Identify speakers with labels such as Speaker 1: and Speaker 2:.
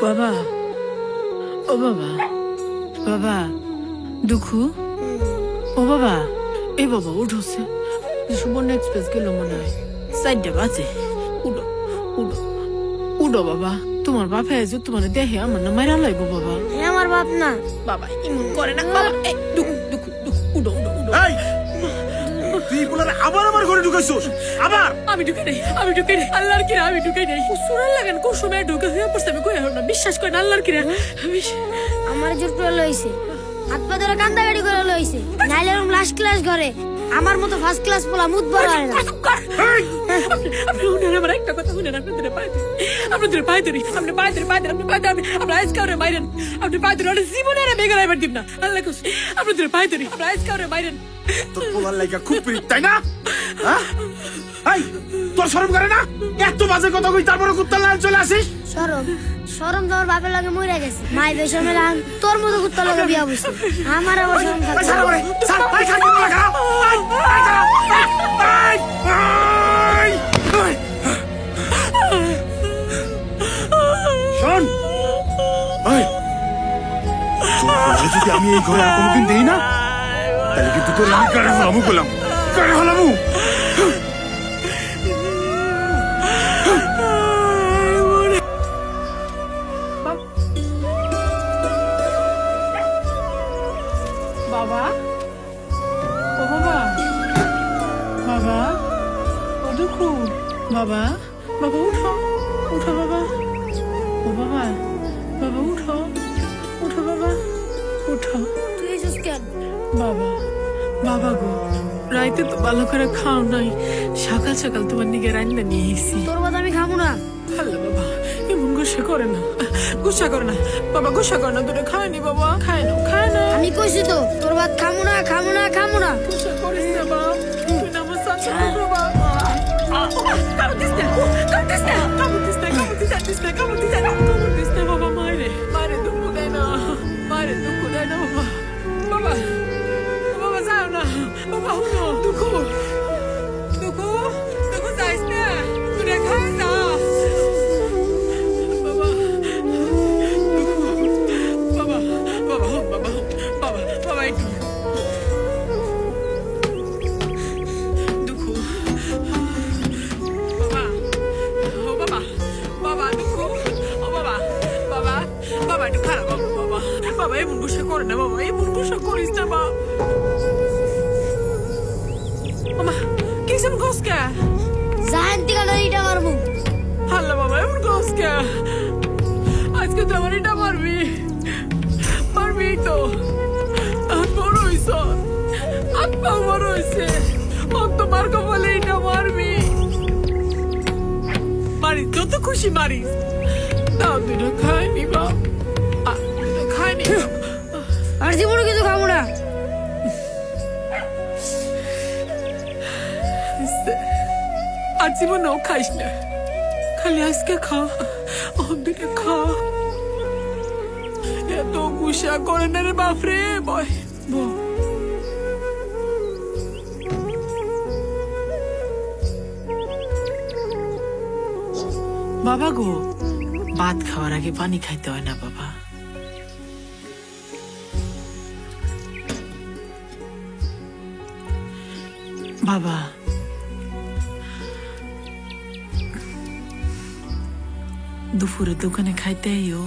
Speaker 1: বাবা, ও বাবা, বাবা, দুঃখু, ও বাবা, এ বাবা উঠোছে, সুবর্ণ এক্সপ্রেস গেল মনে হয়, 4টা বাজে, উঠো, উঠো, উঠো বাবা, তোমার বাপ হয়েছে, তোমার দেখে আমার না মারা লাগবো বাবা।
Speaker 2: আমার বাপ না
Speaker 1: বাবা ইমন করে না বাবা, এই দুঃখু, দুঃখু, দুঃখু, উঠো, উঠো, উঠো।
Speaker 3: তুই বলার আবার আমার ঘরে ঢুকাইছস, আবার
Speaker 1: আমি ঢুকে নেই, আমি ঢুকে নেই, আল্লাহর কিরা আমি ঢুকে নেই, সুরাল লাগান কোন সময় ঢুকে হয়ে পড়ছে আমি কই না, বিশ্বাস করেন আল্লাহর কিরা
Speaker 2: আমার জোর করে লইছে, হাত পা ধরে কান্দাকাটি করে লইছে, নাইলে এরকম লাস্ট ক্লাস ঘরে আমার মতো ফার্স্ট ক্লাস পোলা মুদ বড় হয় না।
Speaker 1: আপনি উনার আমার একটা কথা শুনেন, আপনাদের পায়ে ধরি, আপনাদের পায়ে ধরি, আপনি পায়ে ধরি, পায়ে ধরি, আপনি পায়ে ধরি, আপনি আইস কাউরে মাইরেন, আপনি পায়ে ধরি, ওটা জীবনে আর বেগার আইবার দিব না, আল্লাহ কস, আপনাদের পায়ে ধরি, আপনি আইস কাউরে মাইরেন।
Speaker 3: তোর পোলার লাগা খুব প্রীত, তাই না? এই তোর শরম করে না? এত বাজে কথা কই তারপরে কুত্তার লাইন চলে আসিস?
Speaker 2: শরম শরম তোমার বাপের লাগে মরে গেছে, মাই বেশমে লান তোর মতো কুত্তার লাগে বিয়া বসে, আমার আবার শরম থাকে।
Speaker 3: ছাড় করে, ছাড়, এই ছাড় দিন লাগা। শোন, এই যদি আমি এই ঘরে আর কোনোদিন দেই না, তাহলে কিন্তু তোর আমি কারে হলামু বললাম, কারে হলামু।
Speaker 1: বাবা, ও বাবা, বাবা, ও দুঃখু, বাবা, বাবা উঠো, উঠো বাবা, ও বাবা, বাবা উঠো, উঠো বাবা, উঠো।
Speaker 2: তুই এসেছিস কেন?
Speaker 1: বাবা, বাবা গো, রাইতে তো ভালো করে খাও নাই, সকাল সকাল তোমার নিকে রান্না নিয়ে এসেছি।
Speaker 2: তোর কথা আমি খাবো না।
Speaker 1: আল্লাহ বাবা, এমন গুসা করে না, গুসা করে না বাবা, গুসা করে না, তোরে খায়নি বাবা, খায় না, খায় না।
Speaker 2: আমি কইছি তো তোর ভাত খাবো না, খাবো না, খাবো না।
Speaker 1: গুসা করিস না বাবা, তুই না আমার সাথে বাবা। কামড় দিস না, কামড় দিস না, কামড় দিস না, কামড় দিস না, কামড় দিস না, কামড় দিস না বাবা, মারে, মারে দুঃখ দেয় না, মারে দুঃখ দেয় না বাবা, বাবা, বাবা যাও না, বাবা উঠো, দুঃখ, দুঃখ, দুঃখ যাইস না, তুই খায় না। বাবা, দুঃখ, বাবা, বাবা হোক, বাবা হোক, বাবা, বাবা একটু দুঃখ, বাবা, ও বাবা, বাবা দুঃখ, ও বাবা, বাবা, বাবা একটু খারাপ বাবা, বাবা, বাবা এমন গুসা করে না বাবা, এমন গুসা করিস না বাবা। বাবা কিসেম গোস কে?
Speaker 2: জাহান থেকে ইটা মারবো।
Speaker 1: আল্লাহ বাবা এমন গোস কে? আজকে তো আমার এটা মারবি, মারবি তো, আর বড় হইছ, আত্মা বড় হইছে, তোমার কপালে এটা মারবি, মারিস যত খুশি মারিস, তাও দুটো খায়নি বাপ, দুটো খায়নি।
Speaker 2: আর জীবনে কিছু খাবো না।
Speaker 1: আর জীবনেও খাইস না, খালি আজকে খা, দুটো খা, এত গুসা করে না রে বাপরে, বয় বাবা গো, ভাত খাওয়ার আগে পানি খাইতে হয় না বাবা। বাবা দুপুরে দোকানে খাইতে আইও।